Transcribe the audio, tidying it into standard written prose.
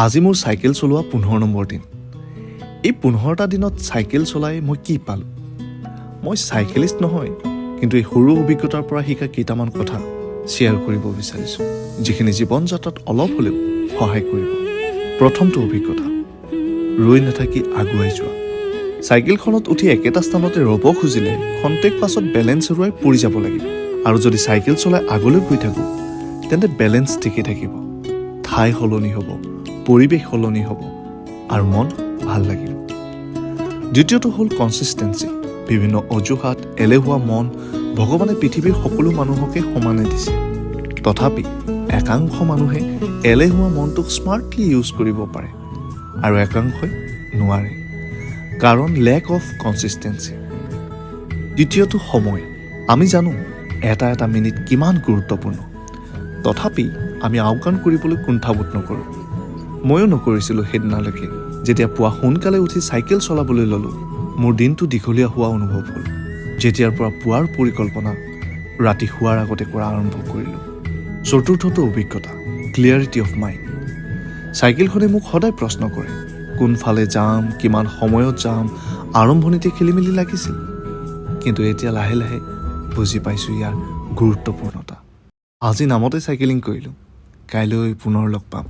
আজি মোৰ চাইকেল চলোৱা 15 নম্বৰ দিন। এই 15টা দিনত চাইকেল চলাই মই কি পালোঁ? মই চাইকেলিষ্ট নহয়, কিন্তু এই সৰু অভিজ্ঞতাৰ পৰা শিকা কেইটামান কথা শ্বেয়াৰ কৰিব বিচাৰিছোঁ, যিখিনি জীৱন যাত্ৰাত অলপ হ'লেও সহায় কৰিব। প্ৰথমটো অভিজ্ঞতা, ৰৈ নাথাকি আগুৱাই যোৱা। চাইকেলখনত উঠি একেটা স্থানতে ৰ'ব খুজিলে খন্তেক পাছত বেলেঞ্চ হেৰুৱাই পৰি যাব লাগিব। আৰু যদি চাইকেল চলাই আগলৈ গৈ থাকোঁ, তেন্তে বেলেঞ্চ ঠিকে থাকিব। ঠাই সলনি হ'ব, পৰিৱেশ সলনি হ'ব আৰু মন ভাল লাগিব। দ্বিতীয়টো হ'ল কনচিষ্টেঞ্চি। বিভিন্ন অজুহাত, এলেহুৱা মন ভগৱানে পৃথিৱীৰ সকলো মানুহকে সমানে দিছে। তথাপি একাংশ মানুহে এলেহুৱা মনটোক স্মাৰ্টলি ইউজ কৰিব পাৰে আৰু একাংশই নোৱাৰে, কাৰণ লেক অফ কনচিষ্টেঞ্চি। দ্বিতীয়টো সময়। আমি জানো এটা মিনিট কিমান গুৰুত্বপূৰ্ণ, তথাপি আমি আওকাণ কৰিবলৈ কুণ্ঠাবোধ নকৰোঁ। ময়ো নকৰিছিলোঁ সেইদিনালৈকে। যেতিয়া পুৱা সোনকালে উঠি চাইকেল চলাবলৈ ল'লোঁ, মোৰ দিনটো দীঘলীয়া হোৱা অনুভৱ হ'ল। যেতিয়াৰ পৰা পুৱাৰ পৰিকল্পনা ৰাতি শোৱাৰ আগতে কৰা আৰম্ভ কৰিলোঁ। চতুৰ্থটো অভিজ্ঞতা, ক্লিয়াৰিটি অফ মাইণ্ড। চাইকেলখনে মোক সদায় প্ৰশ্ন কৰে, কোনফালে যাম, কিমান সময়ত যাম। আৰম্ভণিতে খেলিমেলি লাগিছিল, কিন্তু এতিয়া লাহে লাহে বুজি পাইছোঁ ইয়াৰ গুৰুত্বপূৰ্ণতা। আজি নামতে চাইকেলিং কৰিলোঁ, কাইলৈ পুনৰ লগ পাম।